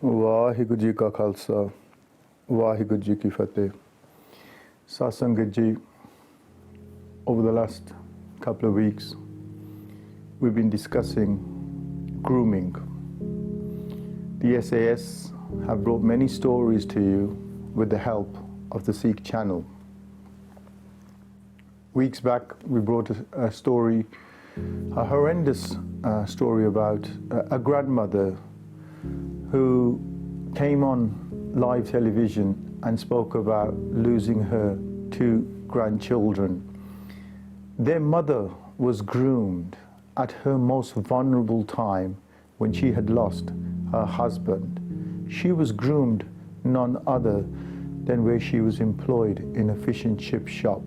ਵਾਹਿਗੁਰੂ ਜੀ ਕਾ ਖਾਲਸਾ ਵਾਹਿਗੁਰੂ ਜੀ ਕੀ ਫਤਿਹ. Sasangat ji, over the last couple of weeks we've been discussing grooming. The SAS have brought many stories to you with the help of the Sikh channel. Weeks back we brought a story, a horrendous story about a grandmother who came on live television and spoke about losing her two grandchildren. Their mother was groomed at her most vulnerable time when she had lost her husband. She was groomed none other than where she was employed in a fish and chip shop.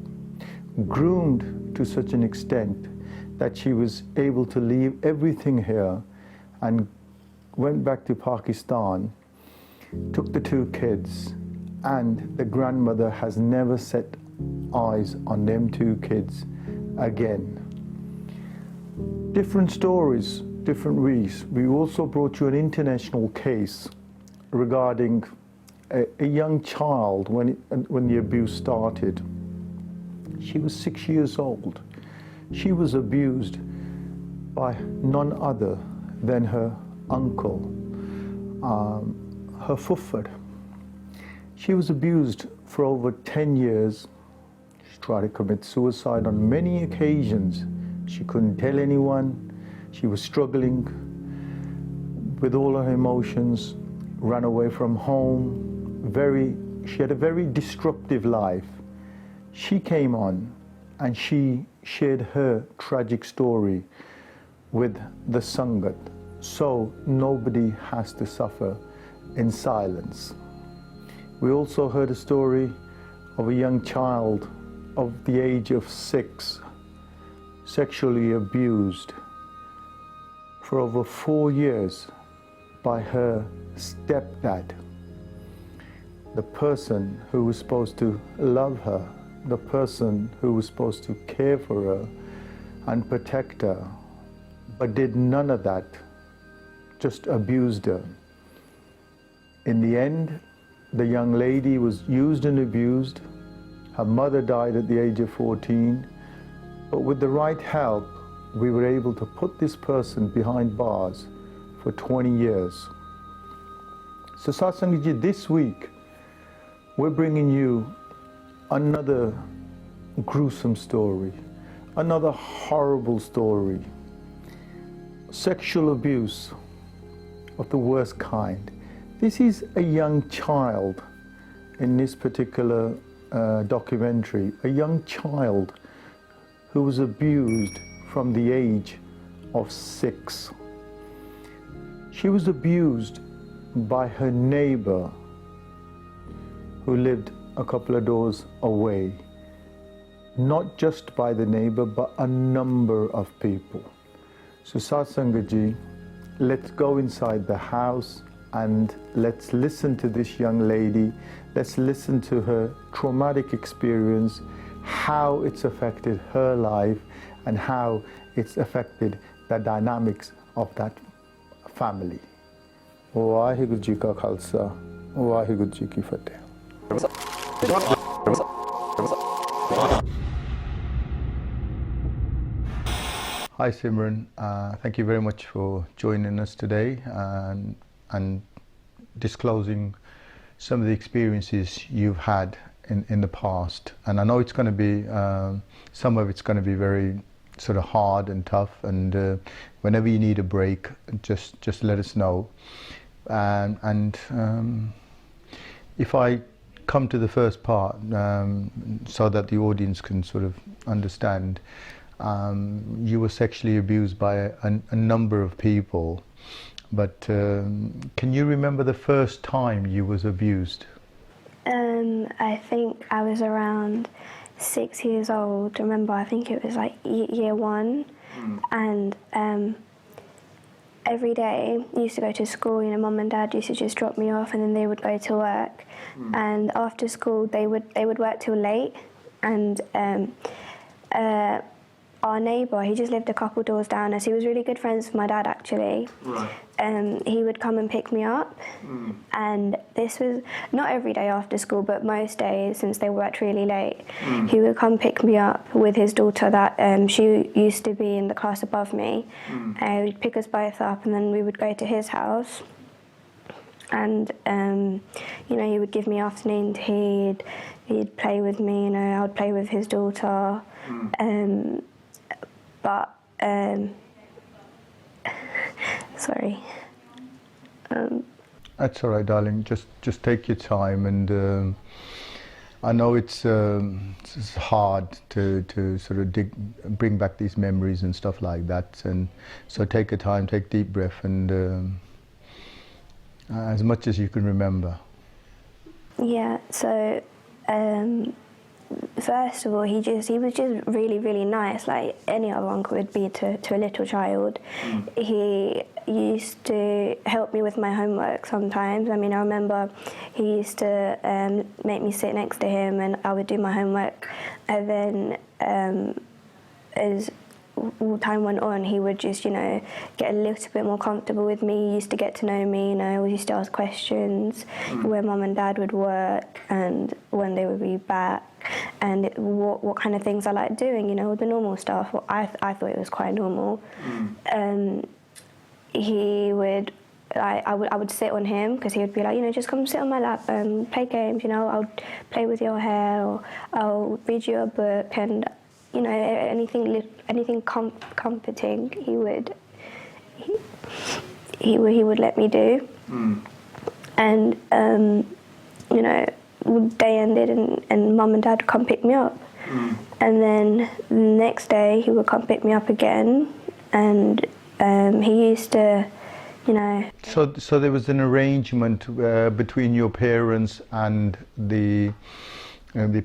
Groomed to such an extent that she was able to leave everything here and went back to Pakistan, took the two kids, and the grandmother has never set eyes on them two kids again. Different stories, different weeks. We also brought you an international case regarding a young child when the abuse started. She was 6 years old. She was abused by none other than her uncle, her fuffad. She was abused for over 10 years. She tried to commit suicide on many occasions. She couldn't tell anyone. She was struggling with all her emotions, ran away from home. She had a very disruptive life. She came on and she shared her tragic story with the Sangat, so nobody has to suffer in silence. We also heard a story of a young child of the age of 6, sexually abused for over 4 years by her stepdad, the person who was supposed to love her, the person who was supposed to care for her and protect her, but did none of that, just abused her. In the end, the young lady was used and abused. Her mother died at the age of 14, but with the right help, we were able to put this person behind bars for 20 years. So Satsangji, this week, we're bringing you another gruesome story, another horrible story, sexual abuse of the worst kind. This is a young child in this particular documentary, a young child who was abused from the age of 6. She was abused by her neighbor who lived a couple of doors away. Not just by the neighbor, but a number of people. So Satsangaji, let's go inside the house and let's listen to this young lady. Let's listen to her traumatic experience, how it's affected her life and how it's affected the dynamics of that family. Vaheguru ji ka khalsa, Vaheguru ji ki fateh. Hi Simran, thank you very much for joining us today and disclosing some of the experiences you've had in the past. And I know it's going to be, some of it's going to be very sort of hard and tough, and whenever you need a break, just let us know. And if I come to the first part, so that the audience can sort of understand, you were sexually abused by a number of people, but can you remember the first time you was abused? I think I was around 6 years old. Remember, I think it was like year 1, and every day I used to go to school. You know, Mum and Dad used to just drop me off, and then they would go to work. And after school, they would work till late, and our neighbour, he just lived a couple doors down us. He was really good friends with my dad, actually. Right. He would come and pick me up, and this was not every day after school, but most days, since they worked really late. He would come pick me up with his daughter that she used to be in the class above me. He would pick us both up, and then we would go to his house. And he would give me afternoon tea. He'd play with me. I would play with his daughter. But sorry. That's all right, darling. Just take your time, and I know it's hard to sort of bring back these memories and stuff like that. And so take your time, take deep breath, and as much as you can remember. Yeah. So. First of all, he was just really, really nice, like any other uncle would be to a little child. He used to help me with my homework sometimes. I remember he used to make me sit next to him, and I would do my homework. And then as time went on, he would just, get a little bit more comfortable with me. He used to get to know me, we used to ask questions where mum and dad would work and when they would be back, and what kind of things I like doing, the normal stuff. Well, I thought it was quite normal. He would, I would sit on him because he would be like, just come sit on my lap and play games, I'll play with your hair, or I'll read you a book, and anything comforting, he would let me do. And day ended, and mum and dad would come pick me up. And then the next day he would come pick me up again, and he used to, So there was an arrangement between your parents and the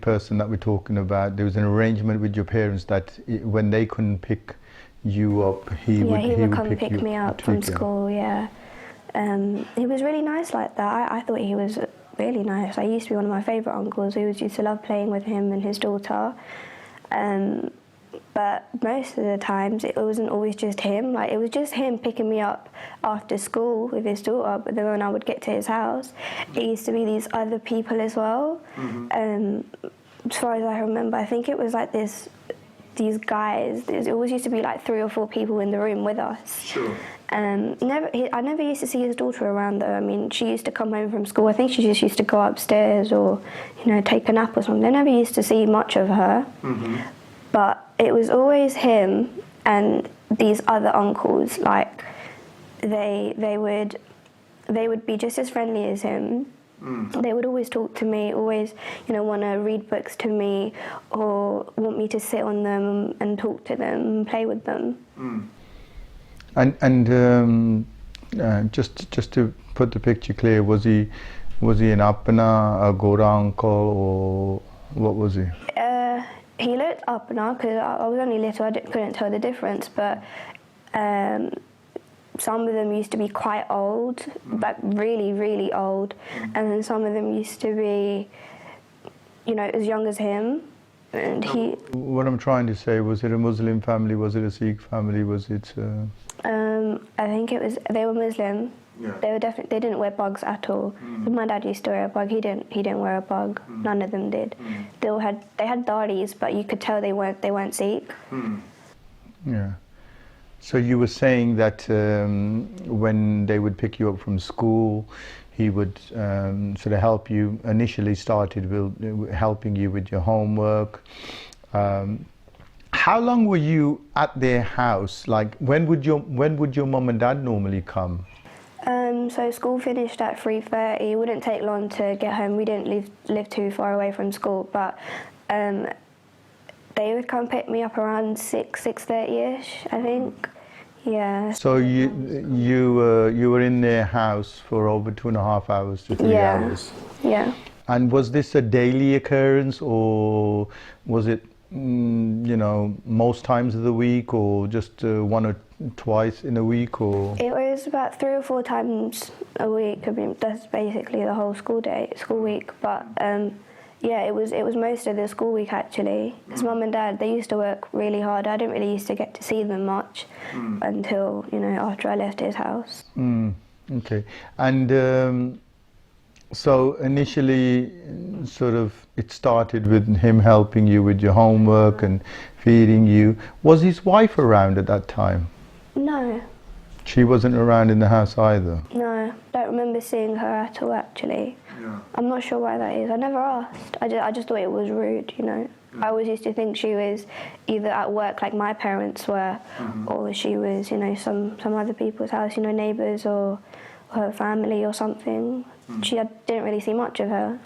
person that we're talking about. There was an arrangement with your parents that when they couldn't pick you up, he would come pick me up from school. Yeah, he was really nice like that. I thought he was really nice. I used to be one of my favourite uncles. I used to love playing with him and his daughter. But most of the times it wasn't always just him. Like, it was just him picking me up after school with his daughter, but then when I would get to his house, it used to be these other people as well. As far as I remember, I think it was like these guys. It always used to be like 3 or 4 people in the room with us. Sure. I never used to see his daughter around though. She used to come home from school. I think she just used to go upstairs or, take a nap or something. I never used to see much of her. But it was always him and these other uncles. Like, they would be just as friendly as him. They would always talk to me, always, want to read books to me or want me to sit on them and talk to them and play with them. And just to put the picture clear, was he an Apana, a Gora uncle, or what was he? He looked Apana because I was only little. I couldn't tell the difference, but some of them used to be quite old, like really, really old, and then some of them used to be, as young as him. And What I'm trying to say, was it a Muslim family? Was it a Sikh family? Was it? I think they were Muslim. Yeah. They didn't wear bugs at all. My dad used to wear a bug. He didn't wear a bug. None of them did. They had daris, but you could tell they weren't Sikh. Yeah. So you were saying that when they would pick you up from school, he would sort of help you. Initially started with helping you with your homework. How long were you at their house? Like, when would your mum and dad normally come? So school finished at 3:30. It wouldn't take long to get home. We didn't live too far away from school, but they would come pick me up around 6:30ish, I think. Yeah. So you were in their house for over 2.5 hours to 3 hours. Yeah. And was this a daily occurrence, or was it most times of the week, or just 1 or twice in a week, or? It was about 3 or 4 times a week. That's basically the whole school week. But Yeah, it was most of the school week actually. Because Mum and Dad, they used to work really hard. I didn't really used to get to see them much until, you know, after I left his house. Okay. And so initially, sort of, it started with him helping you with your homework and feeding you. Was his wife around at that time? No, She wasn't around in the house either? no, don't remember seeing her at all actually. Yeah. I'm not sure why that is. I never asked. I just thought it was rude, you know. I always used to think she was either at work like my parents were, or she was, you know, some other people's house, you know, neighbours or her family or something. I didn't really see much of her.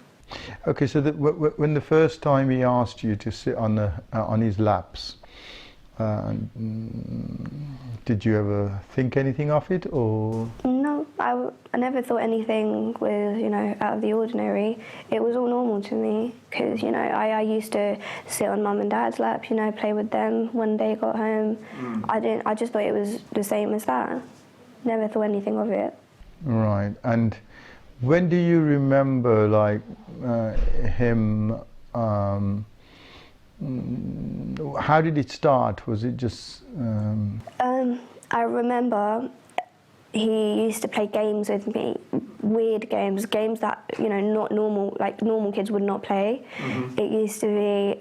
Okay, so when the first time he asked you to sit on his laps, did you ever think anything of it, or? No, I never thought anything was, you know, out of the ordinary. It was all normal to me because, you know, I used to sit on Mum and Dad's lap, you know, play with them when they got home. I just thought it was the same as that. Never thought anything of it. Right. And when do you remember, like, him? How did it start? Was it just? I remember he used to play games with me, weird games that, you know, not normal, like normal kids would not play. It used to be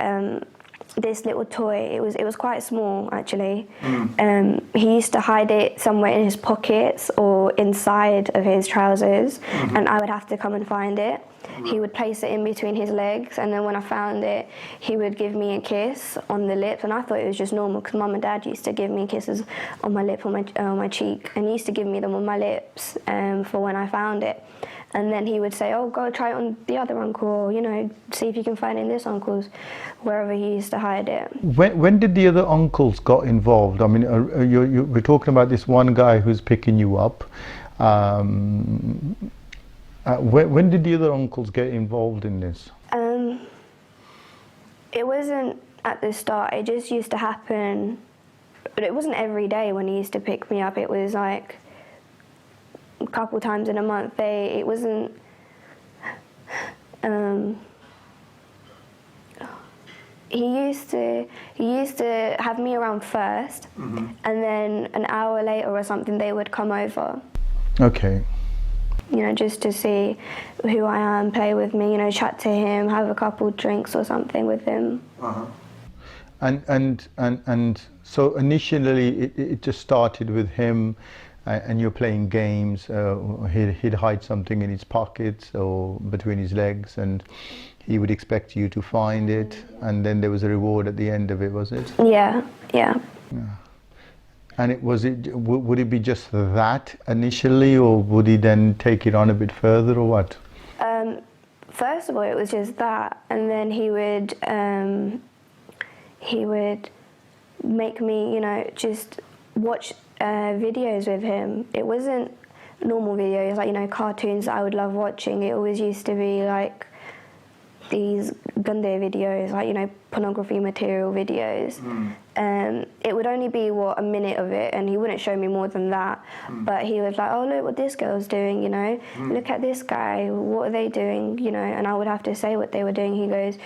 this little toy. It was quite small actually. He used to hide it somewhere in his pockets or inside of his trousers, and I would have to come and find it. He would place it in between his legs, and then when I found it, he would give me a kiss on the lips, and I thought it was just normal because Mum and Dad used to give me kisses on my lip, on my cheek, and he used to give me them on my lips for when I found it. And then he would say, "Oh, go try it on the other uncle, or, you know, see if you can find it in this uncle's," wherever he used to hide it. When did the other uncles got involved? I mean, we're talking about this one guy who's picking you up. When did the other uncles get involved in this? It wasn't at the start. It just used to happen, but it wasn't every day when he used to pick me up. It was like a couple times in a month. It wasn't. He used to have me around first, and then an hour later or something they would come over. Okay. You know, just to see who I am, play with me, you know, chat to him, have a couple drinks or something with him. And so initially it just started with him, and you're playing games. He'd hide something in his pockets or between his legs, and he would expect you to find it, and then there was a reward at the end of it, was it? Yeah. And would it be just that initially, or would he then take it on a bit further, or what? First of all, it was just that, and then he would make me, you know, just watch videos with him. It wasn't normal videos, like, you know, cartoons that I would love watching. It always used to be like these Gunde videos, like, you know, pornography material videos. It would only be, a minute of it, and he wouldn't show me more than that. But he was like, "Oh, look what this girl's doing, you know, look at this guy, what are they doing, you know," and I would have to say what they were doing. He goes,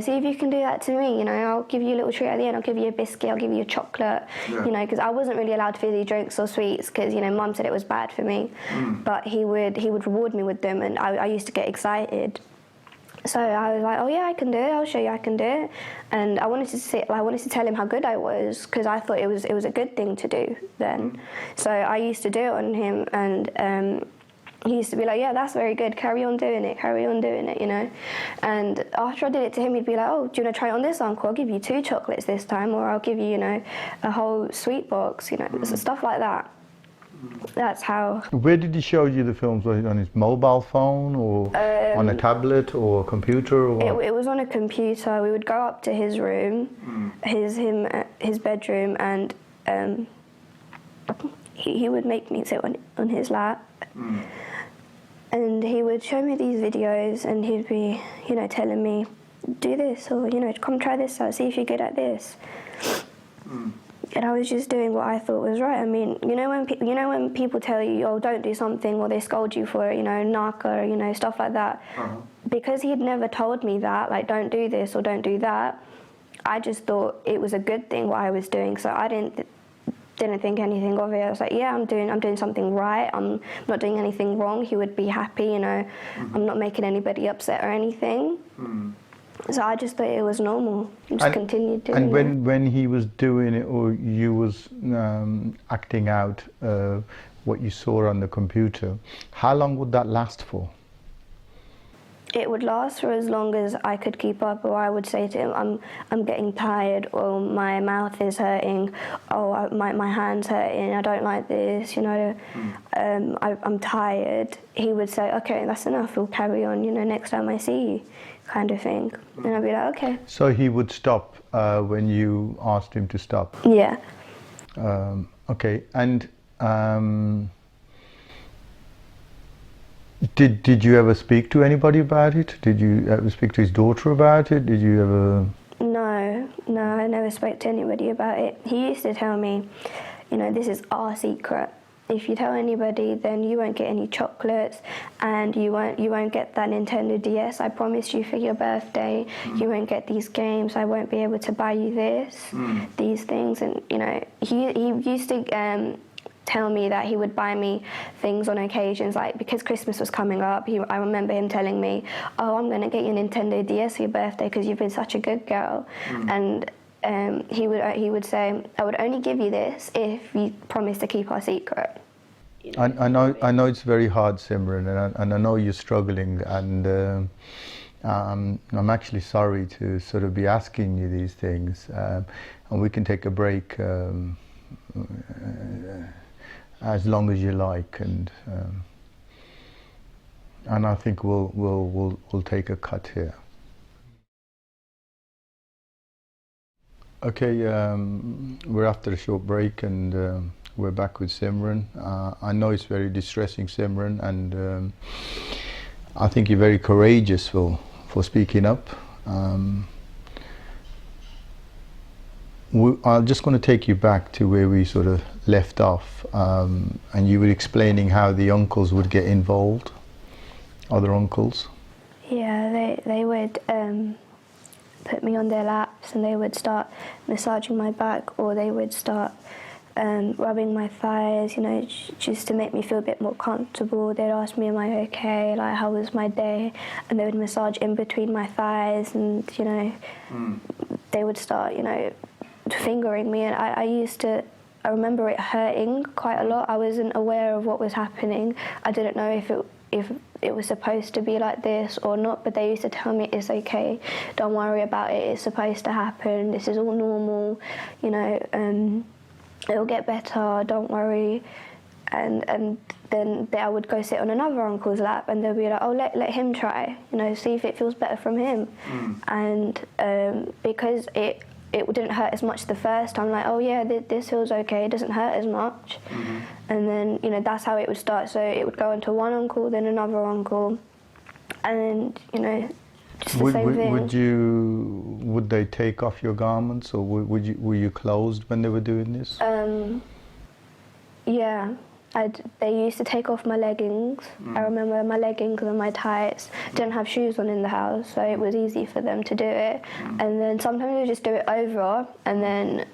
"See if you can do that to me, you know, I'll give you a little treat at the end, I'll give you a biscuit, I'll give you a chocolate," you know, because I wasn't really allowed fizzy drinks or sweets because, you know, Mum said it was bad for me. But he would reward me with them, and I used to get excited. So I was like, "Oh yeah, I can do it. I'll show you I can do it." And I wanted to tell him how good I was, because I thought it was a good thing to do then. So I used to do it on him, and he used to be like, "Yeah, that's very good. Carry on doing it, you know." And after I did it to him, he'd be like, "Oh, do you want to try it on this uncle? I'll give you 2 chocolates this time, or I'll give you, you know, a whole sweet box, you know, stuff like that." That's how. Where did he show you the films? Was it on his mobile phone, or on a tablet, or a computer, or what? It was on a computer. We would go up to his room, his bedroom, and he would make me sit on his lap, and he would show me these videos, and he'd be, you know, telling me, "Do this," or, you know, "Come try this out, see if you're good at this." And I was just doing what I thought was right. I mean, you know when people tell you, "Oh, don't do something," or they scold you for it, you know, knock, or, you know, stuff like that. because he'd never told me that, like, don't do this or don't do that, I just thought it was a good thing what I was doing. So I didn't think anything of it. I was like, yeah, I'm doing something right. I'm not doing anything wrong. He would be happy, you know. I'm not making anybody upset or anything. So I just thought it was normal. Just continued doing it. And when he was doing it, or you was acting out what you saw on the computer, how long would that last for? It would last for as long as I could keep up, or I would say to him, I'm getting tired, or my mouth is hurting, or my hand's hurting, I don't like this, you know, I'm tired. He would say, okay, that's enough, we'll carry on, you know, next time I see you, kind of thing. And I'd be like, okay. So he would stop when you asked him to stop? Yeah. Okay, and Did you ever speak to anybody about it? Did you ever speak to his daughter about it? Did you ever? No, I never spoke to anybody about it. He used to tell me, you know, this is our secret. If you tell anybody, then you won't get any chocolates, and you won't get that Nintendo DS I promised you for your birthday. You won't get these games. I won't be able to buy you these things. And you know, he used to tell me that he would buy me things on occasions, like because Christmas was coming up. I remember him telling me, "Oh, I'm going to get you a Nintendo DS for your birthday because you've been such a good girl." And he would say, "I would only give you this if you promise to keep our secret." I know it's very hard, Simran, and I know you're struggling, and I'm actually sorry to sort of be asking you these things, and we can take a break as long as you like, and I think we'll take a cut here. Okay, we're after a short break, and we're back with Simran. I know it's very distressing, Simran, and I think you're very courageous for speaking up. I'm just going to take you back to where we sort of left off, and you were explaining how the uncles would get involved, other uncles. Yeah, they would put me on their laps, and they would start massaging my back, or they would start rubbing my thighs, you know, just to make me feel a bit more comfortable. They'd ask me, am I okay, like how was my day, and they would massage in between my thighs, and you know, they would start, you know, fingering me, and I remember it hurting quite a lot. I wasn't aware of what was happening. I didn't know if it was supposed to be like this or not, but they used to tell me, it's okay, don't worry about it, it's supposed to happen, this is all normal, you know, it'll get better, don't worry. And then I would go sit on another uncle's lap, and they'll be like, oh, let him try, you know, see if it feels better from him. And because it didn't hurt as much the first time, like, oh yeah, this feels okay, it doesn't hurt as much. And then, you know, that's how it would start. So it would go into one uncle, then another uncle, and then, you know, just the same thing. Would they take off your garments, or were you clothed when they were doing this? Yeah. They used to take off my leggings. I remember my leggings and my tights. Didn't have shoes on in the house, so it was easy for them to do it. And then sometimes they would just do it over, and then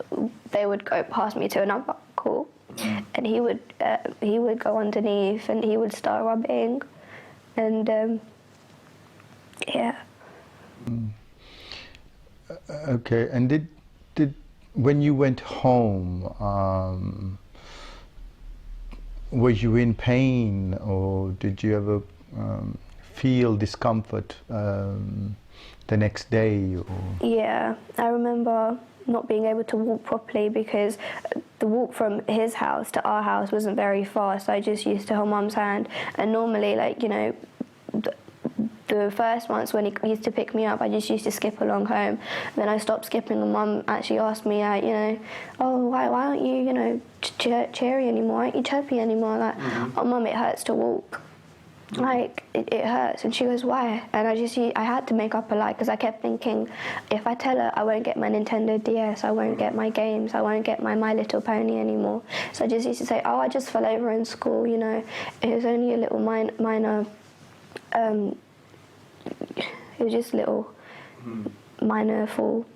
they would go past me to another uncle, and he would go underneath, and he would start rubbing, and yeah. Okay, and did when you went home, was you in pain, or did you ever feel discomfort the next day? Or? Yeah, I remember not being able to walk properly because the walk from his house to our house wasn't very far, so I just used to hold Mum's hand. And normally, like, you know, the first months when he used to pick me up, I just used to skip along home. Then I stopped skipping, and Mum actually asked me, you know, oh, why aren't you, you know, cheery anymore? Why aren't you chirpy anymore? Like, oh, Mum, it hurts to walk. Like, it hurts. And she goes, why? And I had to make up a lie, because I kept thinking, if I tell her I won't get my Nintendo DS, I won't get my games, I won't get my Little Pony anymore. So I just used to say, oh, I just fell over in school, you know, it was only a little minor it was just little minor fall.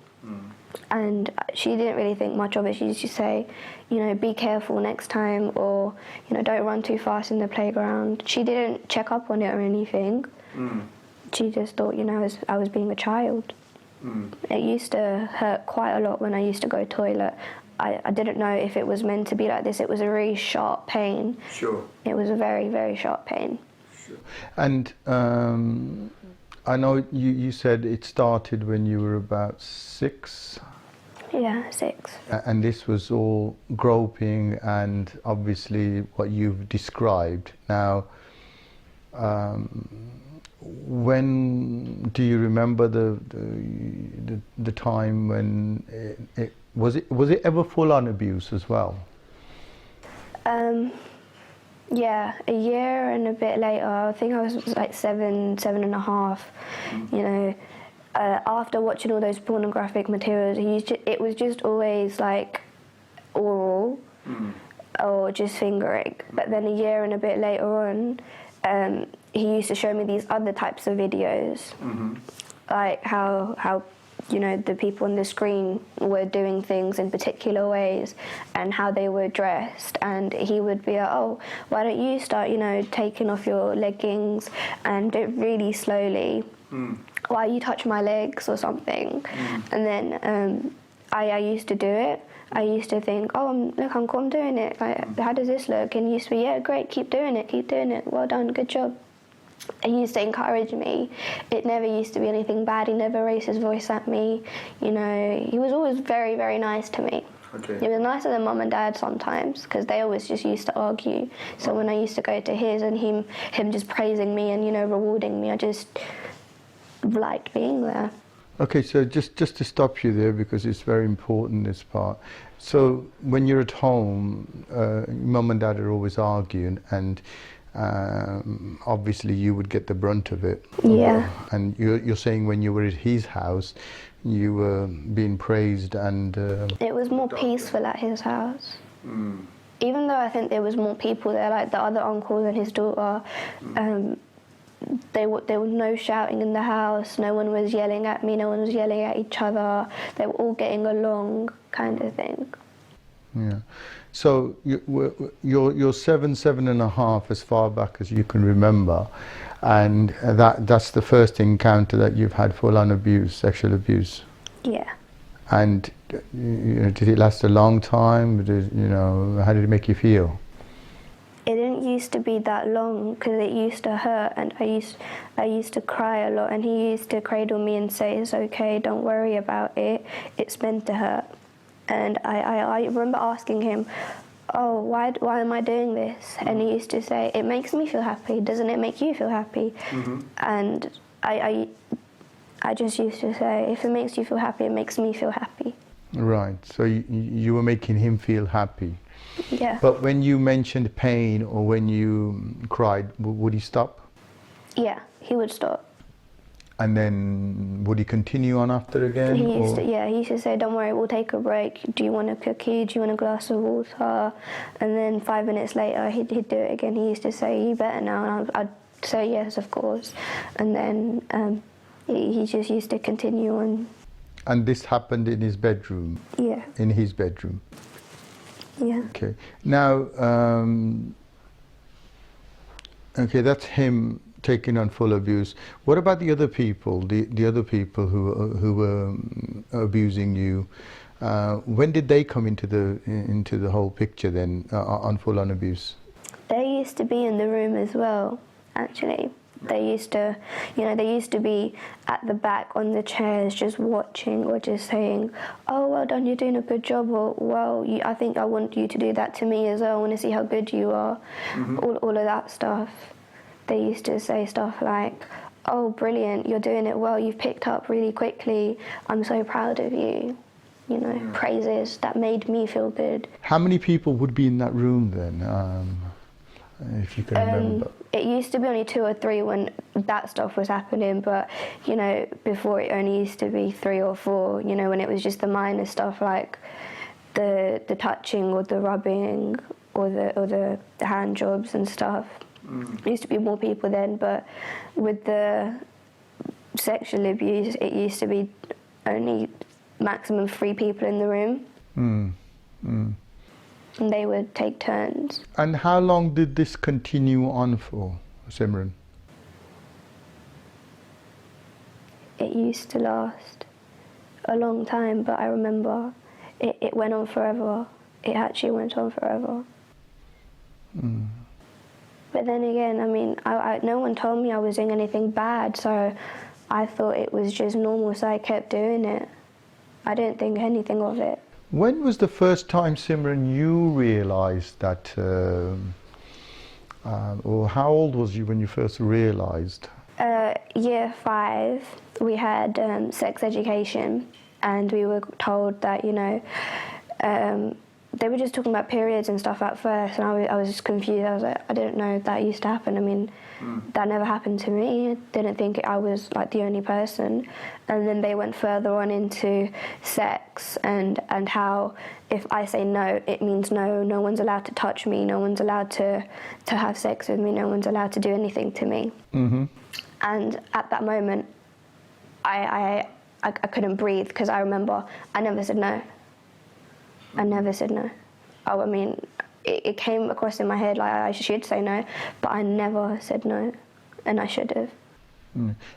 And she didn't really think much of it. She used to say, you know, be careful next time, or, you know, don't run too fast in the playground. She didn't check up on it or anything. She just thought, you know, I was being a child. It used to hurt quite a lot when I used to go toilet. I didn't know if it was meant to be like this. It was a really sharp pain. Sure. It was a very, very sharp pain. Sure. And I know you said it started when you were about 6. Yeah, 6. And this was all groping and obviously what you've described. Now, when do you remember the time when it was it ever full-on abuse as well? Yeah, a year and a bit later, I think I was like 7 and a half, you know, after watching all those pornographic materials, it was just always like oral or just fingering. But then a year and a bit later on, he used to show me these other types of videos, like how you know, the people on the screen were doing things in particular ways and how they were dressed, and he would be like, oh, why don't you start, you know, taking off your leggings and do it really slowly while you touch my legs or something. And then I used to do it. I used to think, oh, look, I'm cool, I'm doing it. Like, how does this look? And he used to be, yeah, great, keep doing it, well done, good job. He used to encourage me. It never used to be anything bad. He never raised his voice at me. You know, he was always very, very nice to me. Okay. He was nicer than mum and dad sometimes, because they always just used to argue. So when I used to go to his and him just praising me and, you know, rewarding me, I just liked being there. Okay, so just to stop you there, because it's very important, this part. So when you're at home, mum and dad are always arguing, and obviously you would get the brunt of it. Yeah. And you're saying when you were at his house, you were being praised and... It was more peaceful at his house. Even though I think there was more people there, like the other uncle and his daughter, there was no shouting in the house, no one was yelling at me, no one was yelling at each other, they were all getting along, kind of thing. Yeah. So you're 7 and a half as far back as you can remember, and that's the first encounter that you've had full-on abuse, sexual abuse. Yeah. And you know, did it last a long time? How did it make you feel? It didn't used to be that long because it used to hurt, and I used to cry a lot, and he used to cradle me and say, it's okay, don't worry about it, it's meant to hurt. And I remember asking him, oh, why am I doing this? And he used to say, it makes me feel happy, doesn't it make you feel happy? And I just used to say, if it makes you feel happy, it makes me feel happy. Right, so you were making him feel happy. Yeah. But when you mentioned pain or when you cried, would he stop? Yeah, he would stop. And then would he continue on after again? He used to say, don't worry, we'll take a break. Do you want a cookie? Do you want a glass of water? And then 5 minutes later, he'd do it again. He used to say, you better now. And I'd say, yes, of course. And then he just used to continue on. And this happened in his bedroom? Yeah. In his bedroom? Yeah. Okay. Now, okay, that's him taking on full abuse. What about the other people? The other people who were abusing you? When did they come into the whole picture then, on full-on abuse? They used to be in the room as well, actually. They used to, they used to be at the back on the chairs just watching or just saying, oh, well done, you're doing a good job, or, well, I think I want you to do that to me as well, I want to see how good you are, all of that stuff. They used to say stuff like, oh, brilliant, you're doing it well, you've picked up really quickly, I'm so proud of you. Praises that made me feel good. How many people would be in that room then, if you can remember? It used to be only 2 or 3 when that stuff was happening, but, before it only used to be 3 or 4, when it was just the minor stuff like the touching or the rubbing or the hand jobs and stuff. There used to be more people then, but with the sexual abuse, it used to be only maximum 3 people in the room. And they would take turns. And how long did this continue on for, Simran? It used to last a long time, but I remember it went on forever. It actually went on forever. But then again, I mean, no one told me I was doing anything bad, so I thought it was just normal, so I kept doing it. I didn't think anything of it. When was the first time, Simran, you realised that, or how old was you when you first realised? Year 5, we had sex education, and we were told that, you know, they were just talking about periods and stuff at first, and I was just confused. I was like, I didn't know that used to happen. I mean, that never happened to me. I didn't think I was like the only person. And then they went further on into sex and how if I say no, it means no. No one's allowed to touch me. No one's allowed to have sex with me. No one's allowed to do anything to me. And at that moment, I couldn't breathe, because I remember I never said no. I never said no. Oh, I mean, it came across in my head like I should say no, but I never said no, and I should have.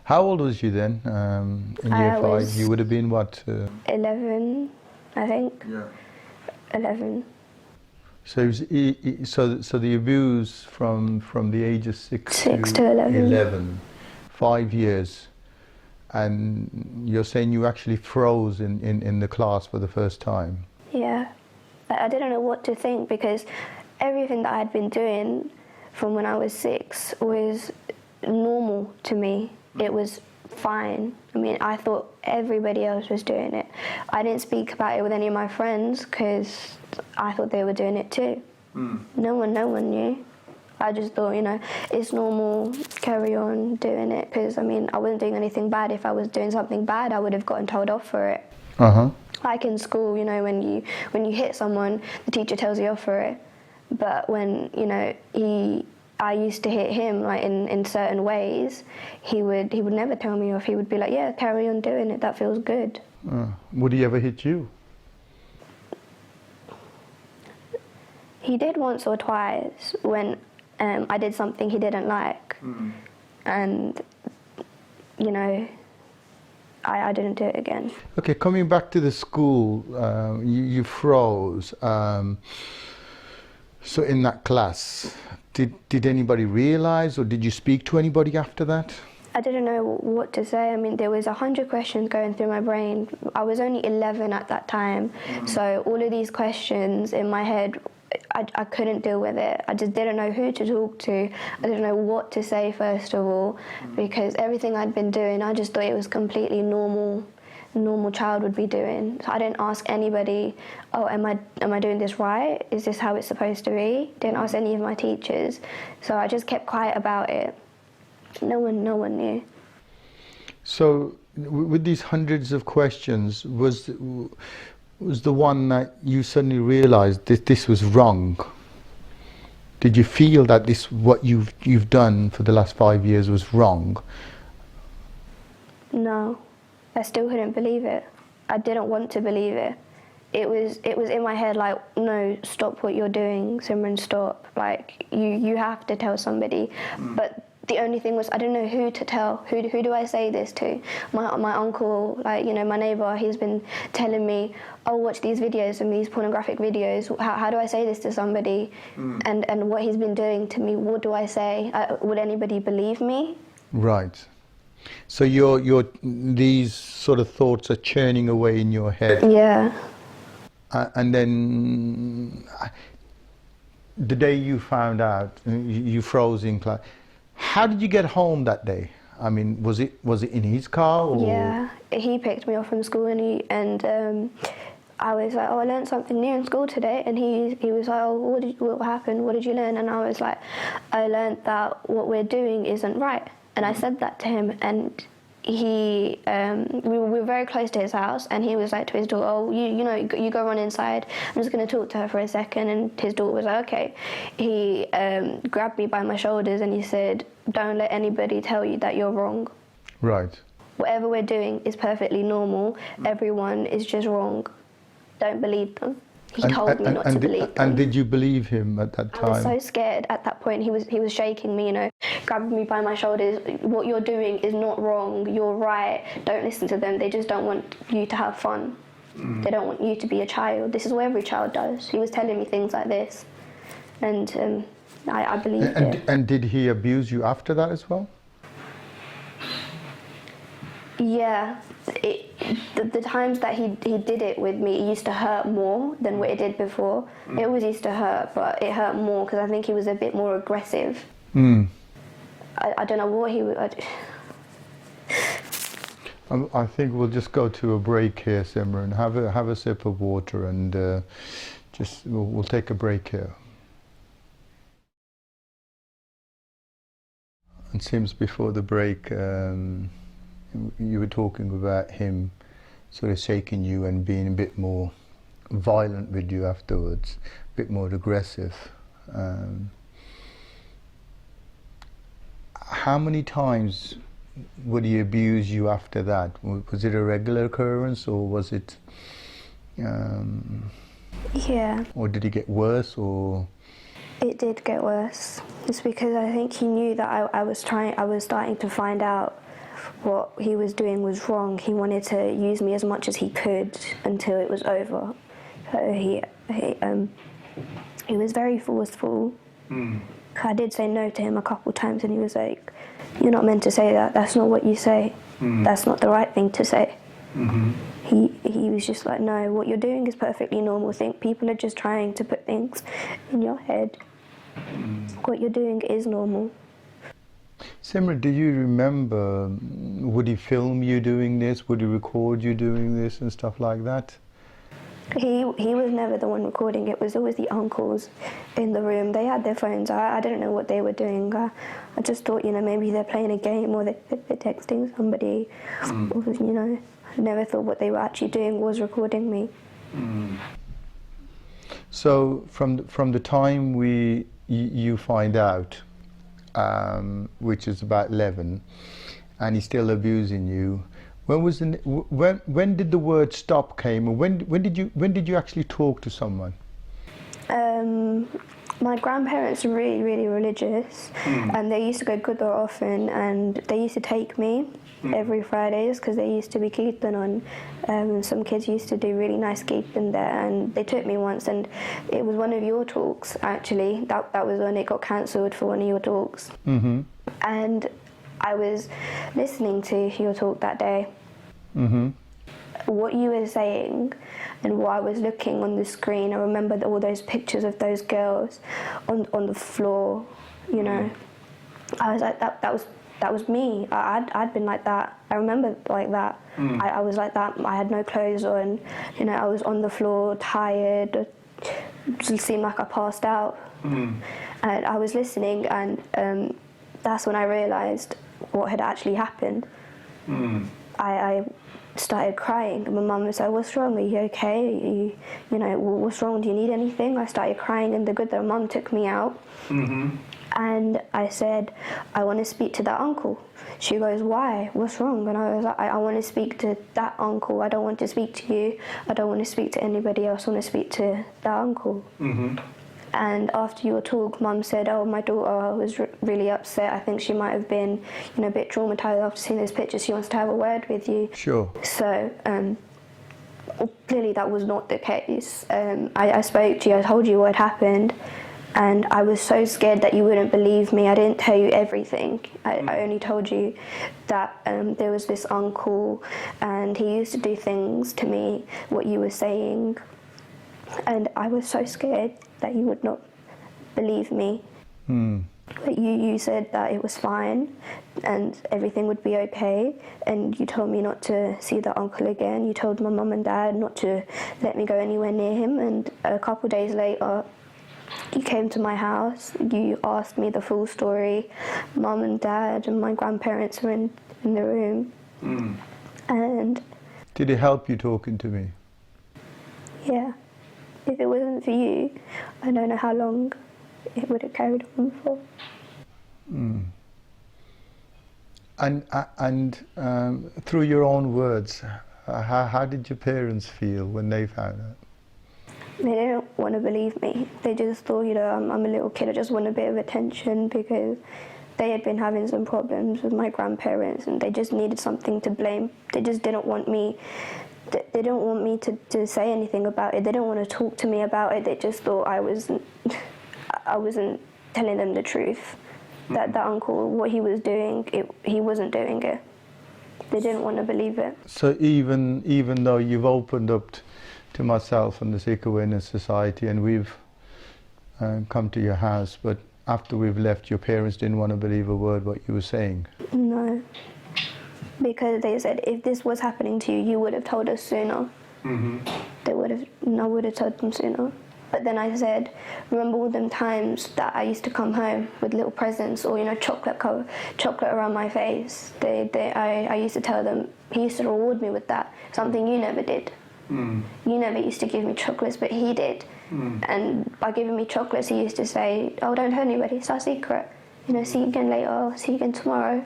How old was you then in year 5? You would have been what? 11, I think. Yeah. 11. So it was, so the abuse from the age of 6 to 11. 5 years, and you're saying you actually froze in the class for the first time. Yeah, I didn't know what to think, because everything that I had been doing from when I was 6 was normal to me. It was fine. I mean, I thought everybody else was doing it. I didn't speak about it with any of my friends because I thought they were doing it too. No one knew. I just thought, you know, it's normal, carry on doing it, because I mean, I wasn't doing anything bad. If I was doing something bad, I would have gotten told off for it. Like in school, you know, when you hit someone, the teacher tells you off for it. But when, you know, I used to hit him like in certain ways, he would never tell me off. He would be like, yeah, carry on doing it, that feels good. Would he ever hit you? He did once or twice when I did something he didn't like. And, you know, I didn't do it again. Okay, coming back to the school, you froze. So in that class, did anybody realise, or did you speak to anybody after that? I didn't know what to say. I mean, there was 100 questions going through my brain. I was only 11 at that time, so all of these questions in my head, I couldn't deal with it. I just didn't know who to talk to. I didn't know what to say, first of all, because everything I'd been doing, I just thought it was completely normal child would be doing. So I didn't ask anybody, oh, am I doing this right? Is this how it's supposed to be? Didn't ask any of my teachers. So I just kept quiet about it. No one knew. So with these hundreds of questions, was the one that you suddenly realised that this was wrong? Did you feel that this, what you've done for the last 5 years, was wrong? No, I still couldn't believe it. I didn't want to believe it. It was in my head like, no, stop what you're doing, Simran, stop. Like, you have to tell somebody. But the only thing was, I didn't know who to tell. Who do I say this to? My uncle, like, you know, my neighbour, he's been telling me, oh, watch these videos and these pornographic videos. How do I say this to somebody? And what he's been doing to me, what do I say? Would anybody believe me? Right. So these sort of thoughts are churning away in your head. Yeah. And then the day you found out, you froze in class. How did you get home that day? I mean, was it in his car? Or? Yeah, he picked me up from school, and I was like, oh, I learned something new in school today. And he was like, oh, what happened? What did you learn? And I was like, I learned that what we're doing isn't right. And I said that to him, and we were very close to his house, and he was like to his daughter, oh, you go run inside, I'm just going to talk to her for a second. And his daughter was like, okay. He grabbed me by my shoulders and he said, don't let anybody tell you that you're wrong. Right. whatever we're doing is perfectly normal. Everyone is just wrong. Don't believe them. He told me not to believe them. And did you believe him at that time? I was so scared at that point. He was shaking me, you know, grabbing me by my shoulders. What you're doing is not wrong. You're right. Don't listen to them. They just don't want you to have fun. They don't want you to be a child. This is what every child does. He was telling me things like this, and I believed it. And did he abuse you after that as well? Yeah, the times that he did it with me, it used to hurt more than what it did before. It always used to hurt, but it hurt more because I think he was a bit more aggressive. I don't know what he would... I think we'll just go to a break here, Simran. Have a sip of water, and we'll take a break here. It seems before the break, you were talking about him sort of shaking you and being a bit more violent with you afterwards, a bit more aggressive. How many times would he abuse you after that? Was it a regular occurrence, or was it... Yeah. Or did it get worse, or...? It did get worse. It's because I think he knew that I was starting to find out what he was doing was wrong. He wanted to use me as much as he could until it was over. So he was very forceful. I did say no to him a couple of times, and he was like, "You're not meant to say that. That's not what you say. That's not the right thing to say." He was just like, "No, what you're doing is perfectly normal. Think people are just trying to put things in your head. What you're doing is normal." Simran, do you remember, would he film you doing this? Would he record you doing this and stuff like that? He was never the one recording. It was always the uncles in the room. They had their phones. I didn't know what they were doing. I just thought, you know, maybe they're playing a game or they're texting somebody. Or, you know, I never thought what they were actually doing was recording me. So from the time you find out, which is about 11, and he's still abusing you, when did the word stop came, or when did you actually talk to someone? My grandparents are really, really religious, and they used to go Gurdwara often, and they used to take me every Fridays because they used to be kirtan on. Some kids used to do really nice kirtan there, and they took me once, and it was one of your talks actually. That was when it got cancelled for one of your talks. And I was listening to your talk that day. What you were saying and what I was looking on the screen, I remember all those pictures of those girls on the floor, you know. I was like, that was me. I'd been like that. I remember like that. I was like that. I had no clothes on, you know. I was on the floor, tired. It seemed like I passed out. And I was listening, and that's when I realised what had actually happened. I started crying, and my mum was like, "What's wrong? Are you okay? You know, what's wrong? Do you need anything?" I started crying, and the Gurdwara mum took me out. And I said, "I want to speak to that uncle." She goes, "Why? What's wrong?" And I was like, I want to speak to that uncle. I don't want to speak to you. I don't want to speak to anybody else. I want to speak to that uncle. And after your talk, Mum said, "Oh, my daughter was really upset. I think she might have been, you know, a bit traumatised after seeing those pictures. She wants to have a word with you." Sure. So clearly that was not the case. I spoke to you. I told you what had happened, and I was so scared that you wouldn't believe me. I didn't tell you everything. I only told you that there was this uncle, and he used to do things to me, what you were saying. And I was so scared that you would not believe me. But you said that it was fine and everything would be okay, and you told me not to see the uncle again. You told my mum and dad not to let me go anywhere near him, and a couple of days later you came to my house. You asked me the full story. Mum and dad and my grandparents were in the room. And did it help you talking to me? Yeah. If it wasn't for you, I don't know how long it would have carried on for. And through your own words, how did your parents feel when they found out? They didn't want to believe me. They just thought, I'm a little kid, I just want a bit of attention, because they had been having some problems with my grandparents and they just needed something to blame. They just didn't want me, to say anything about it. They didn't want to talk to me about it. They just thought I wasn't telling them the truth. That uncle, what he was doing, he wasn't doing it. They didn't want to believe it. So even though you've opened up to myself and the Sikh Awareness Society, and we've come to your house, but after we've left, your parents didn't want to believe a word what you were saying? No, because they said, if this was happening to you, you would have told us sooner. I would have told them sooner. But then I said, remember all them times that I used to come home with little presents or, chocolate around my face. I used to tell them, he used to reward me with that, something you never did. You never used to give me chocolates, but he did. And by giving me chocolates, he used to say, oh, don't tell anybody, it's our secret. See you again later, I'll see you again tomorrow.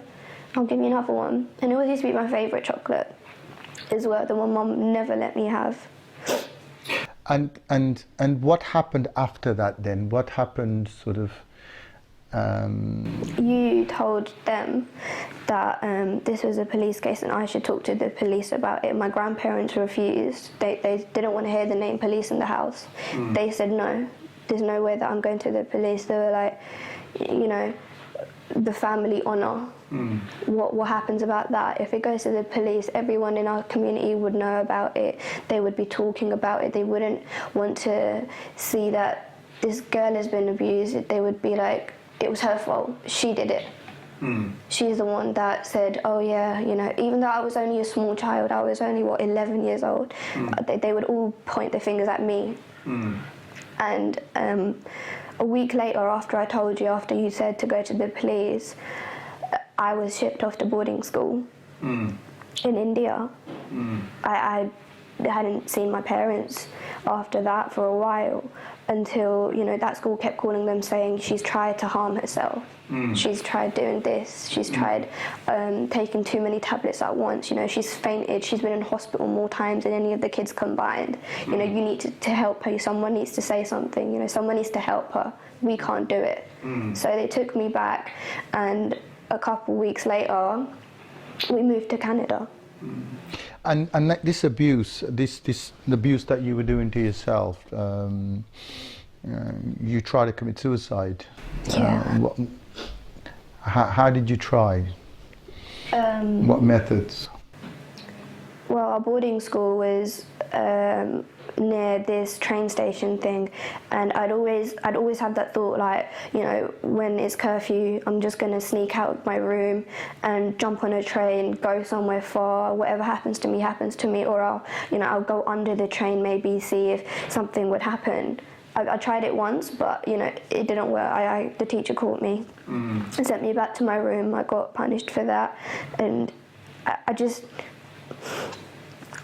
I'll give you another one. And it always used to be my favourite chocolate as well, the one Mum never let me have. And what happened after that then? What happened sort of? You told them that this was a police case and I should talk to the police about it. My grandparents refused. They didn't want to hear the name police in the house. They said, no, there's no way that I'm going to the police. They were like, the family honour. What happens about that? If it goes to the police, everyone in our community would know about it. They would be talking about it. They wouldn't want to see that this girl has been abused. They would be like, it was her fault. She did it. She's the one that said, oh yeah, even though I was only a small child, I was only, 11 years old, they would all point their fingers at me. And a week later, after you said to go to the police, I was shipped off to boarding school in India. I hadn't seen my parents after that for a while, until that school kept calling them, saying she's tried to harm herself. She's tried doing this. She's tried taking too many tablets at once. She's fainted. She's been in hospital more times than any of the kids combined. You need to help her. Someone needs to say something. Someone needs to help her. We can't do it. So they took me back, and a couple weeks later, we moved to Canada. And this abuse, this abuse that you were doing to yourself, you tried to commit suicide. Yeah. How did you try? What methods? Well, our boarding school was near this train station thing, and I'd always have that thought, like, when it's curfew, I'm just going to sneak out of my room and jump on a train, go somewhere far. Whatever happens to me, or I'll go under the train, maybe see if something would happen. I tried it once, but it didn't work. The teacher caught me and sent me back to my room. I got punished for that, and I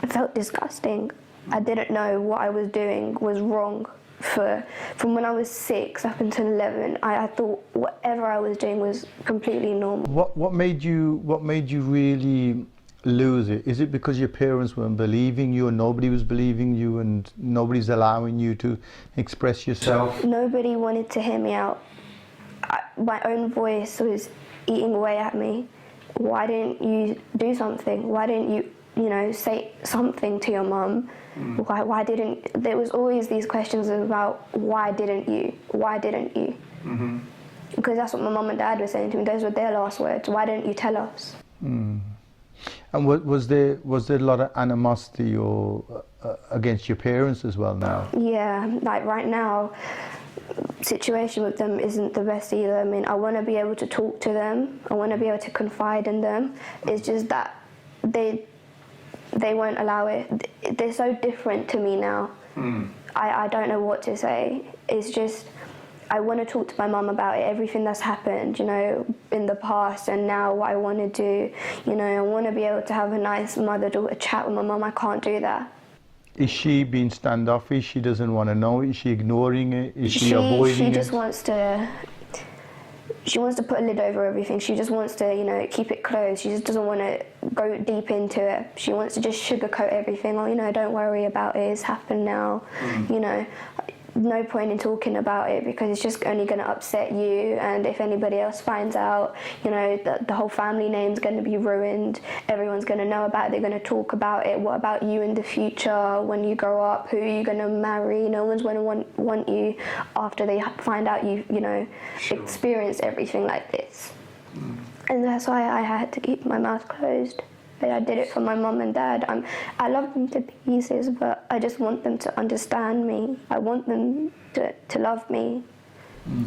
felt disgusting. I didn't know what I was doing was wrong. From when I was 6 up until 11, I thought whatever I was doing was completely normal. What made you really lose it? Is it because your parents weren't believing you, and nobody was believing you, and nobody's allowing you to express yourself? Nobody wanted to hear me out. My own voice was eating away at me. Why didn't you do something? Why didn't you say something to your mum? Why didn't, there was always these questions about why didn't you? Because that's what my mum and dad were saying to me. Those were their last words. Why didn't you tell us? And was there a lot of animosity or against your parents as well now? Yeah, like right now, situation with them isn't the best either. I mean, I want to be able to talk to them. I want to be able to confide in them. It's just that they won't allow it. They're so different to me now. I don't know what to say. It's just, I want to talk to my mum about it, everything that's happened, in the past, and now what I want to do. I want to be able to have a nice mother-daughter chat with my mum. I can't do that. Is she being standoffish? She doesn't want to know? Is she ignoring it? Is she avoiding it? She just wants to, she wants to put a lid over everything. She just wants to, you know, keep it closed. She just doesn't want to go deep into it. She wants to just sugarcoat everything. Oh, you know, don't worry about it. It's happened now. You know, no point in talking about it because it's just only going to upset you. And if anybody else finds out, you know, the whole family name's going to be ruined. Everyone's going to know about it. They're going to talk about it. What about you in the future when you grow up? Who are you going to marry? No one's going to want you after they find out you know, experienced everything like this. And that's why I had to keep my mouth closed. But I did it for my mum and dad. I love them to pieces, but I just want them to understand me. I want them to love me.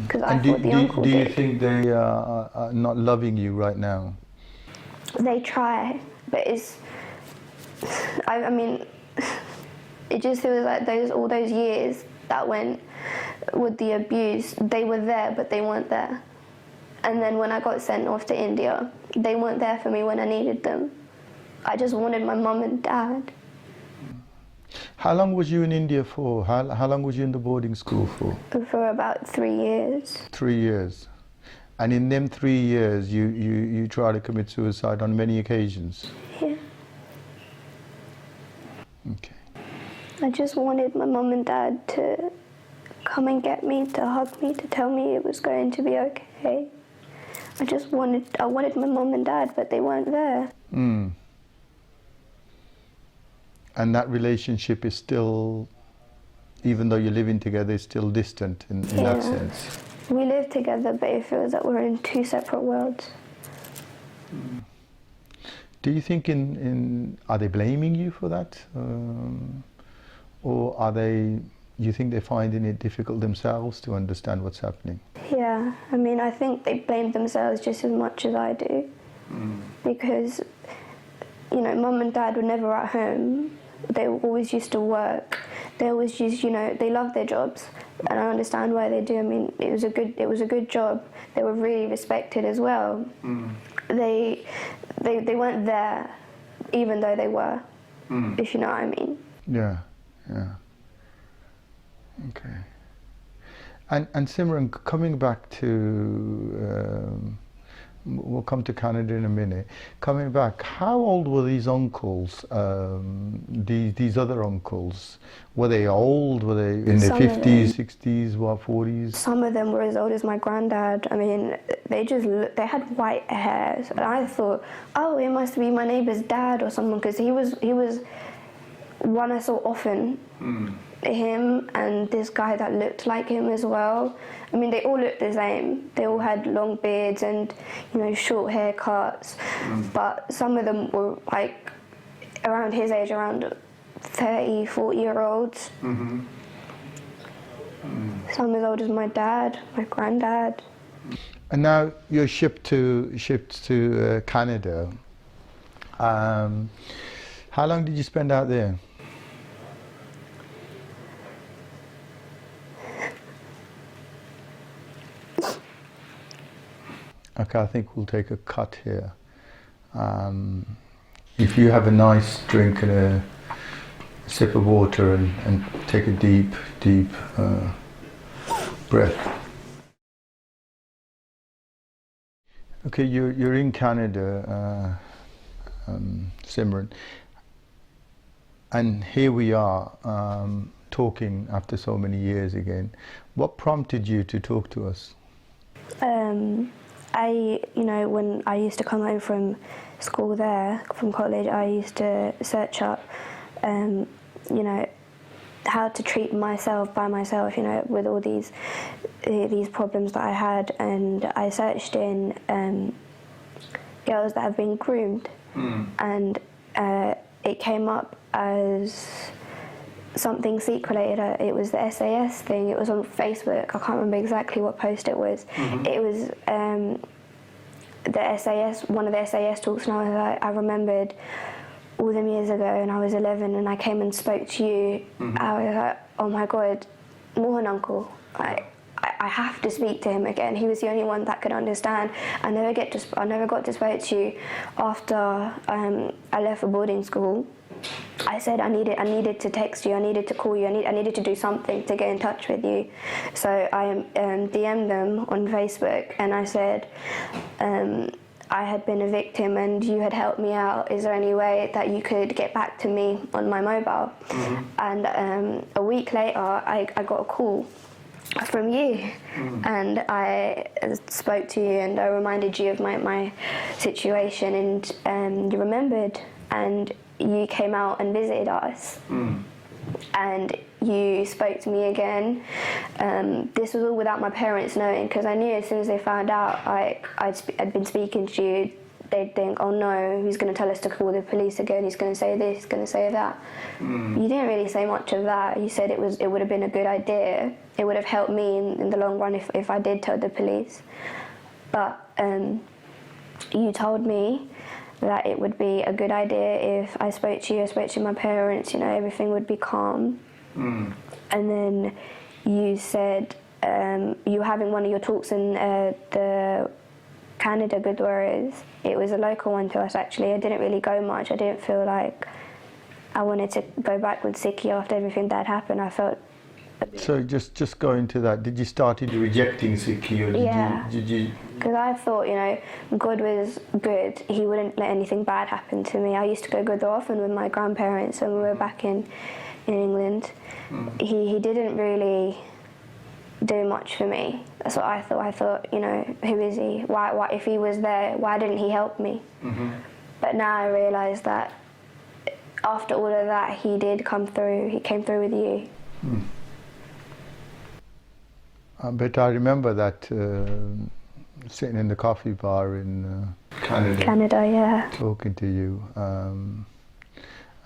Because I thought the uncle did. Do you think they are not loving you right now? They try, but it's... I mean, it just feels like all those years that went with the abuse, they were there, but they weren't there. And then when I got sent off to India, they weren't there for me when I needed them. I just wanted my mum and dad. How long was you in India for? How long was you in the boarding school for? For about 3 years. 3 years. And in them 3 years, you tried to commit suicide on many occasions? Yeah. Okay. I just wanted my mum and dad to come and get me, to hug me, to tell me it was going to be okay. I wanted my mum and dad, but they weren't there. And that relationship is still, even though you're living together, is still distant in that sense. We live together, but it feels like we're in two separate worlds. Do you think are they blaming you for that? Or you think they're finding it difficult themselves to understand what's happening? Yeah, I mean, I think they blame themselves just as much as I do. Because, you know, mum and dad were never at home. They always used to work. They always used, you know, they love their jobs, and I understand why they do. I mean, it was a good job. They were really respected as well. They weren't there, even though they were, if you know what I mean. Yeah. Okay. And Simran, coming back to, we'll come to Canada in a minute. Coming back, how old were these uncles, these other uncles? Were they old? Were they in their 50s, 60s, 40s? Some of them were as old as my granddad. I mean, they had white hair. And I thought, oh, it must be my neighbour's dad or someone, because he was one I saw often. Him and this guy that looked like him as well. I mean, they all looked the same. They all had long beards and, you know, short haircuts. But some of them were like around his age, around 30, 40-year-olds. Some as old as my dad, my granddad. And now you're shipped to Canada. How long did you spend out there? Okay, I think we'll take a cut here. If you have a nice drink and a sip of water and take a deep breath. Okay, you're in Canada, Simran, and here we are talking after so many years again. What prompted you to talk to us? You know, when I used to come home from school there, from college, I used to search up, you know, how to treat myself by myself, you know, with all these problems that I had, and I searched in girls that have been groomed, and it came up as something Sikh-related. It was the SAS thing. It was on Facebook. I can't remember exactly what post it was. It was the SAS, one of the SAS talks, and I was like, I remembered all them years ago, and I was 11, and I came and spoke to you. I was like, oh my God, Mohan uncle. I have to speak to him again. He was the only one that could understand. I never got to speak to you after I left for boarding school. I said I needed to text you, I needed to call you, I needed to do something to get in touch with you. So I DM'd them on Facebook and I said, I had been a victim and you had helped me out. Is there any way that you could get back to me on my mobile? And a week later, I got a call from you, and I spoke to you and I reminded you of my situation, and you remembered, and you came out and visited us. And you spoke to me again. This was all without my parents knowing, because I knew as soon as they found out I'd been speaking to you, they'd think, oh no, he's going to tell us to call the police again, he's going to say this, he's going to say that. You didn't really say much of that. You said it would have been a good idea. It would have helped me in the long run if I did tell the police. But you told me that it would be a good idea if I spoke to you, I spoke to my parents, everything would be calm. And then you said you were having one of your talks in the Canada Gurdwaras. It was a local one to us, actually. I didn't really go much. I didn't feel like I wanted to go back with Sikhi after everything that happened. I felt... So just going to that, did you started rejecting Sikhi, or did you? Because I thought, God was good. He wouldn't let anything bad happen to me. I used to go Gurdwara often with my grandparents when we were back in England. He didn't really do much for me. That's what I thought. I thought, who is he? Why if he was there, why didn't he help me? But now I realise that after all of that, he did come through. He came through with you. But I remember that sitting in the coffee bar in Canada. Canada, yeah. Talking to you. And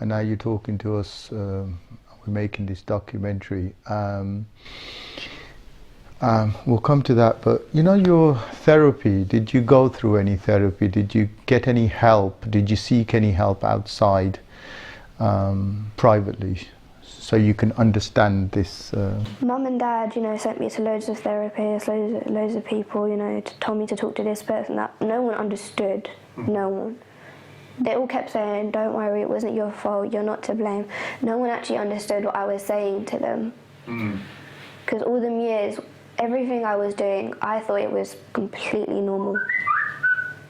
now you're talking to us, we're making this documentary. We'll come to that, but your therapy, did you go through any therapy? Did you get any help? Did you seek any help outside, privately, so you can understand this? Mum and Dad, sent me to loads of therapists, loads of people, told me to talk to this person. That no one understood, no one. They all kept saying, don't worry, it wasn't your fault, you're not to blame. No one actually understood what I was saying to them. Because all them years, everything I was doing, I thought it was completely normal.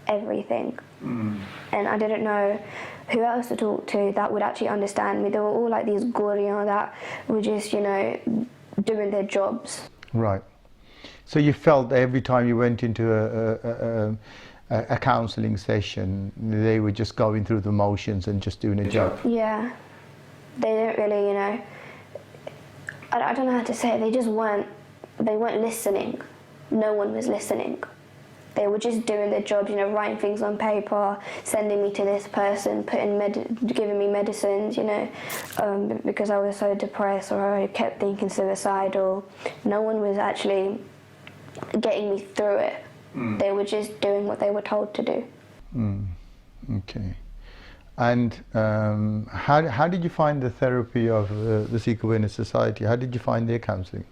Everything. And I didn't know who else to talk to that would actually understand me. They were all like these gorians that were just, doing their jobs. Right. So you felt every time you went into a counselling session, they were just going through the motions and just doing a job? Yeah. They didn't really, I don't know how to say it, they weren't listening. No one was listening. They were just doing their jobs, writing things on paper, sending me to this person, giving me medicines, because I was so depressed or I kept thinking suicidal. No one was actually getting me through it. They were just doing what they were told to do. Okay. And how did you find the therapy of the Sikh Awareness Society? How did you find their counselling?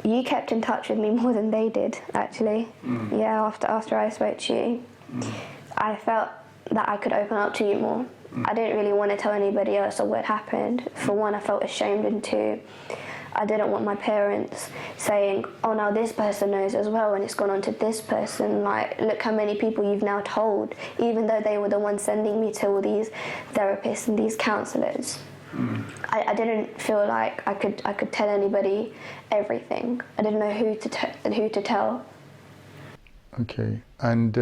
You kept in touch with me more than they did, actually. Yeah, after I spoke to you, I felt that I could open up to you more. I didn't really want to tell anybody else of what happened. For one, I felt ashamed, and two, I didn't want my parents saying, oh, now this person knows as well, and it's gone on to this person. Like, look how many people you've now told, even though they were the ones sending me to all these therapists and these counsellors. I didn't feel like I could tell anybody everything. I didn't know who to tell. Okay, and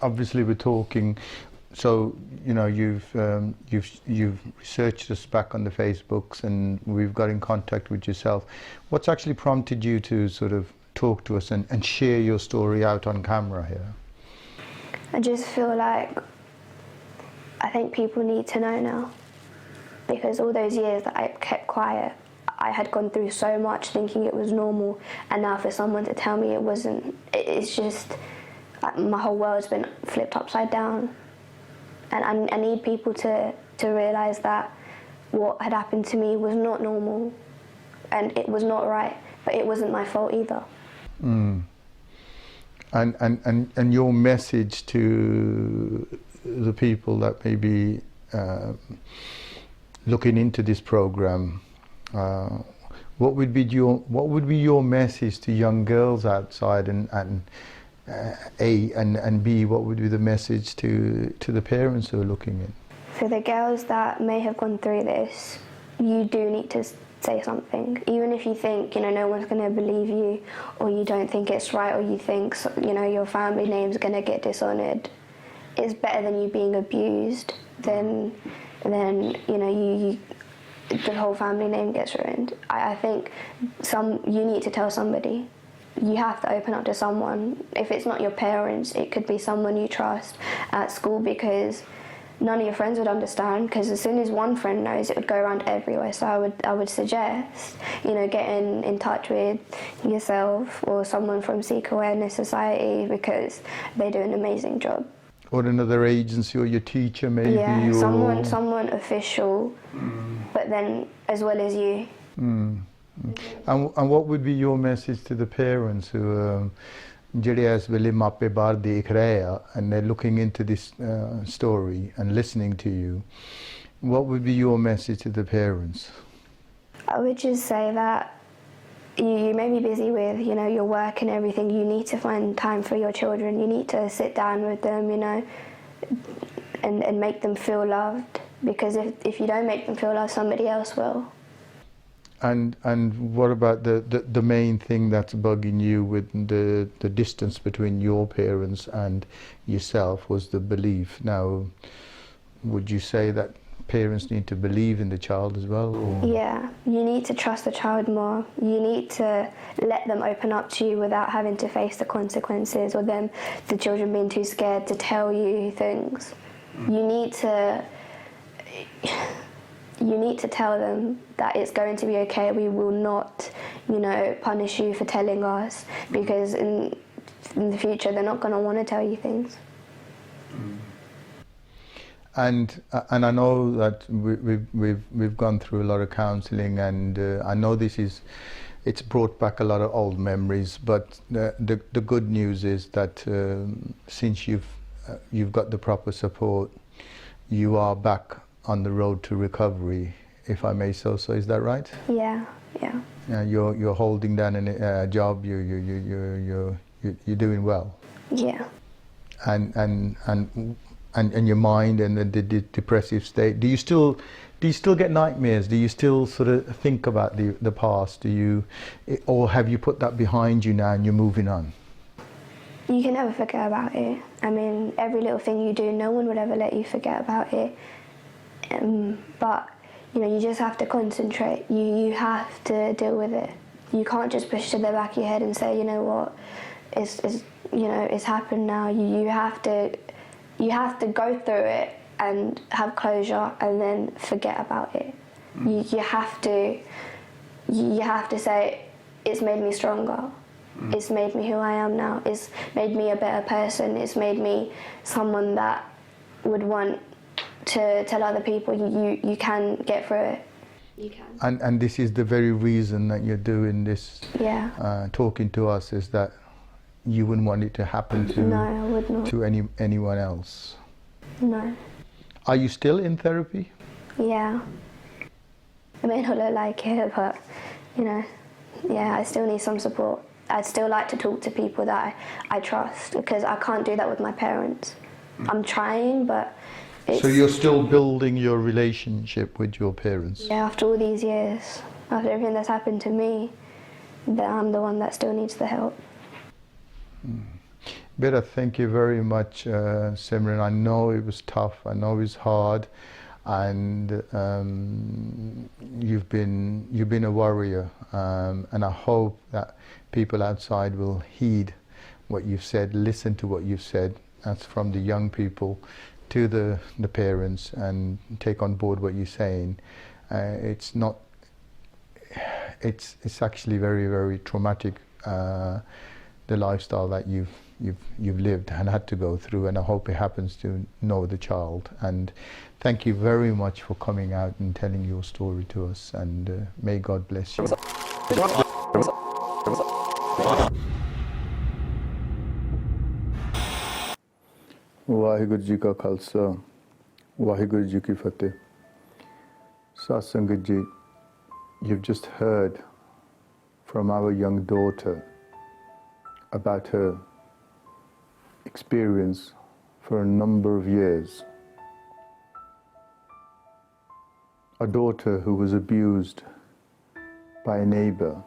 obviously we're talking. So you've researched us back on the Facebooks, and we've got in contact with yourself. What's actually prompted you to sort of talk to us and share your story out on camera here? I just feel like I think people need to know now. Because all those years that I kept quiet, I had gone through so much thinking it was normal, and now for someone to tell me it wasn't, it's just, like, my whole world's been flipped upside down. And I need people to realise that what had happened to me was not normal, and it was not right, but it wasn't my fault either. And your message to the people that maybe looking into this program, what would be your message to young girls outside, and B, what would be the message to the parents who are looking in? For the girls that may have gone through this, you do need to say something. Even if you think, no one's going to believe you, or you don't think it's right, or you think, your family name's going to get dishonoured, it's better than you being abused than you the whole family name gets ruined. I think you need to tell somebody. You have to open up to someone. If it's not your parents, it could be someone you trust at school, because none of your friends would understand, because as soon as one friend knows, it would go around everywhere. So I would suggest, getting in touch with yourself or someone from Sikh Awareness Society, because they do an amazing job. Or another agency, or your teacher maybe? Yeah, or someone official, but then as well as you. And what would be your message to the parents who ਜਿਹੜੇ ਇਸ ਵੇਲੇ ਮਾਪੇ ਬਾਹਰ ਦੇਖ ਰਹੇ ਆ, and they're looking into this story and listening to you? What would be your message to the parents? I would just say that you may be busy with, your work and everything. You need to find time for your children. You need to sit down with them, and make them feel loved. Because if you don't make them feel loved, somebody else will. And what about the main thing that's bugging you with the distance between your parents and yourself was the belief. Now, would you say that parents need to believe in the child as well? Or? Yeah, you need to trust the child more. You need to let them open up to you without having to face the consequences, or the children being too scared to tell you things. You need to tell them that it's going to be okay. We will not, punish you for telling us, because in the future they're not going to want to tell you things. And I know that we've gone through a lot of counselling, and I know it's brought back a lot of old memories. But the good news is that since you've got the proper support, you are back on the road to recovery, if I may say so. Is that right? Yeah. You're holding down a job. You're doing well. Yeah. And your mind and the depressive state. Do you still get nightmares? Do you still sort of think about the past? Or have you put that behind you now and you're moving on? You can never forget about it. I mean, every little thing you do, no one would ever let you forget about it. But you just have to concentrate. You have to deal with it. You can't just push it to the back of your head and say, what, it's happened now. You have to go through it and have closure, and then forget about it. You have to say, it's made me stronger. It's made me who I am now. It's made me a better person. It's made me someone that would want to tell other people you can get through it. You can. And this is the very reason that you're doing this. Yeah. Talking to us, is that you wouldn't want it to happen to No, I would not. to anyone else. No. Are you still in therapy? Yeah. I may not look like it, but yeah, I still need some support. I'd still like to talk to people that I trust, because I can't do that with my parents. I'm trying, but so you're still building your relationship with your parents? Yeah, after all these years, after everything that's happened to me, that I'm the one that still needs the help. Beta, thank you very much, Simran. I know it was tough, I know it was hard, and you've been a warrior, and I hope that people outside will heed what you've said, listen to what you've said. That's from the young people to the parents, and take on board what you're saying. It's actually very, very traumatic, the lifestyle that you've lived and had to go through, and I hope it happens to no other child. And thank you very much for coming out and telling your story to us, and may God bless you. Waheguru ji ਕਾ Khalsa Waheguru Ji Ki Fateh. Satsangat Ji, you've just heard from our young daughter about her experience for a number of years. A daughter who was abused by a neighbor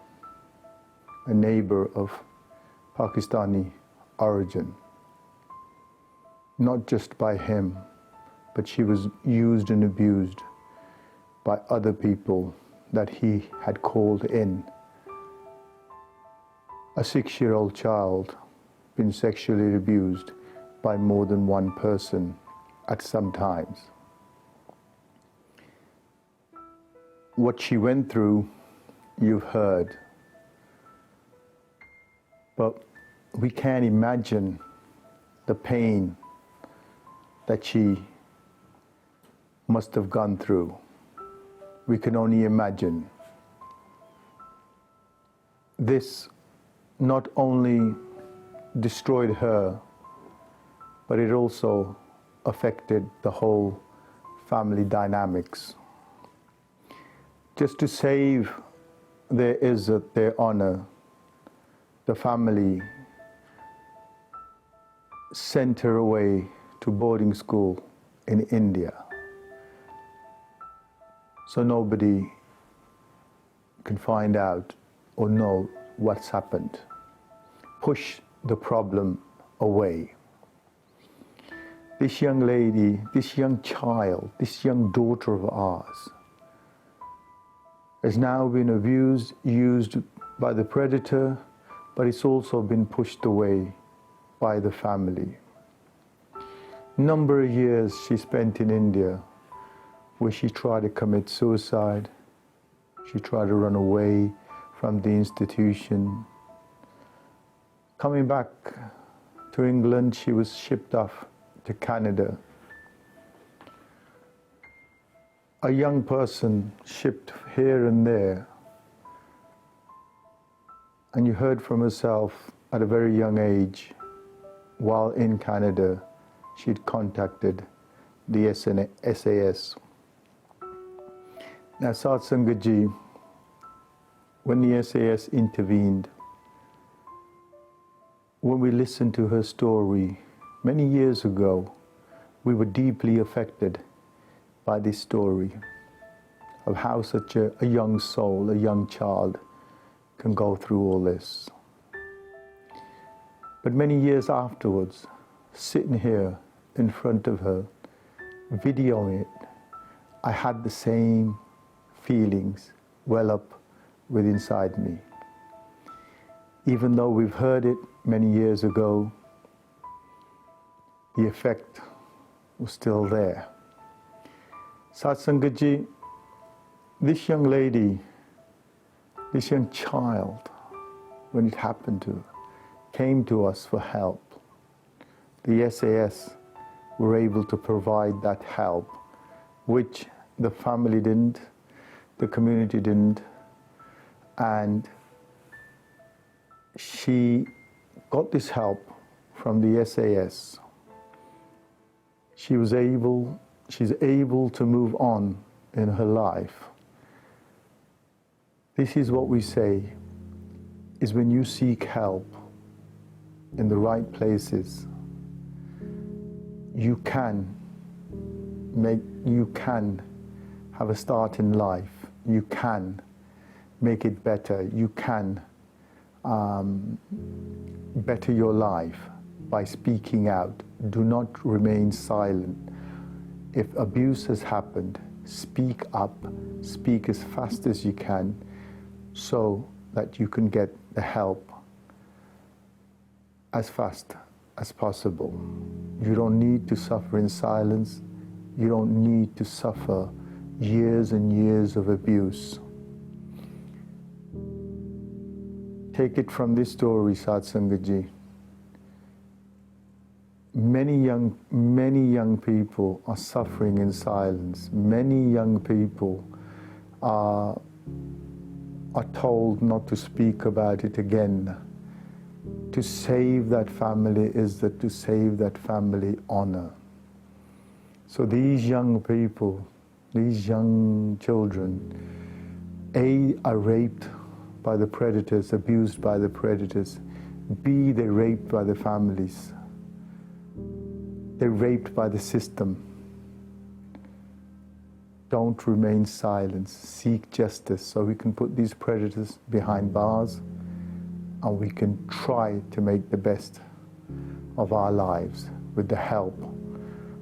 of Pakistani origin. Not just by him, but she was used and abused by other people that he had called in. A 6-year-old child been sexually abused by more than one person at some times. What she went through, you've heard. But we can't imagine the pain that she must have gone through. We can only imagine. This not only destroyed her, but it also affected the whole family dynamics. Just to save their izzat, their honor, the family sent her away to boarding school in India. So nobody can find out or know what's happened. Push the problem away. This young lady, this young child, this young daughter of ours has now been abused, used by the predator, but it's also been pushed away by the family. Number of years she spent in India where she tried to commit suicide, she tried to run away from the institution. Coming back to England, she was shipped off to Canada. A young person shipped here and there. And you heard from herself at a very young age, while in Canada, she'd contacted the SAS. Now, Satsangat Ji, when the SAS intervened, when we listened to her story many years ago, we were deeply affected by this story of how such a young soul, a young child, can go through all this. But many years afterwards, sitting here in front of her, videoing it, I had the same feelings well up within inside me. Even though we've heard it many years ago, the effect was still there. Satsangat Ji, this young lady, this young child, when it happened to her, came to us for help. The SAS were able to provide that help, which the family didn't, the community didn't, and she got this help from the SAS. She's able to move on in her life. This is what we say, is when you seek help in the right places, you can have a start in life, you can make it better, you can better your life by speaking out. Do not remain silent. If abuse has happened, speak up, speak as fast as you can so that you can get the help as fast as possible. You don't need to suffer in silence. You don't need to suffer years and years of abuse. Take it from this story, Satsangat Ji. Many young people are suffering in silence. Many young people are told not to speak about it again. To save that family is to save that family honor. So these young people, these young children, A, are raped by the predators, abused by the predators. B, they're raped by the families. They're raped by the system. Don't remain silent. Seek justice so we can put these predators behind bars and we can try to make the best of our lives with the help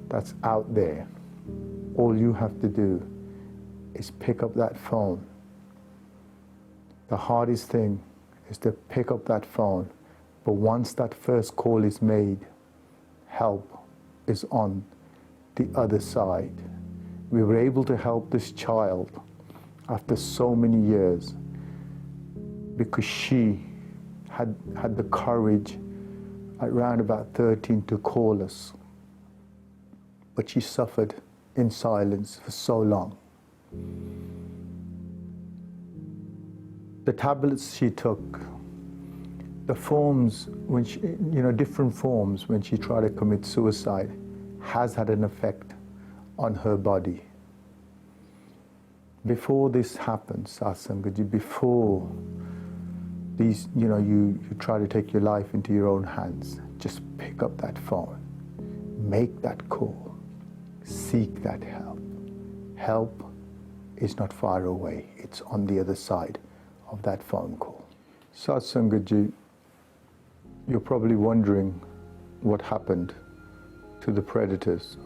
that's out there. All you have to do is pick up that phone. The hardest thing is to pick up that phone, but once that first call is made, help is on the other side. We were able to help this child after so many years because she had the courage at around about 13 to call us. But she suffered in silence for so long. The tablets she took, the forms, when she, different forms when she tried to commit suicide, has had an effect on her body. Before this happens, Satsangaji, before these, you try to take your life into your own hands, just pick up that phone, make that call, seek that help. Help is not far away, it's on the other side of that phone call. Satsangaji, you're probably wondering what happened to the predators.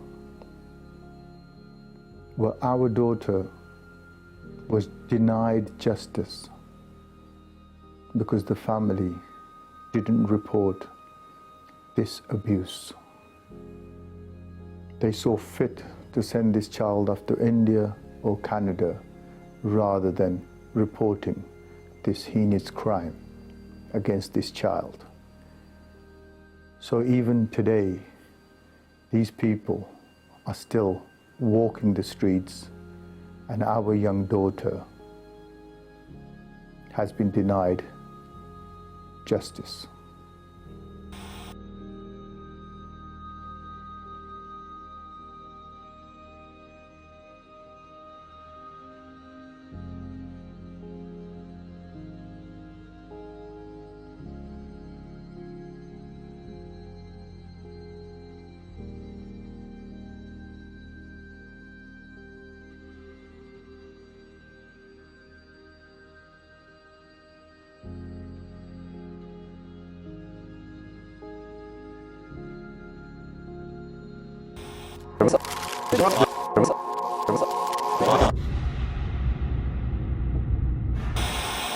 Well, our daughter was denied justice because the family didn't report this abuse. They saw fit to send this child off to India or Canada rather than reporting this heinous crime against this child. So even today, these people are still walking the streets, and our young daughter has been denied justice.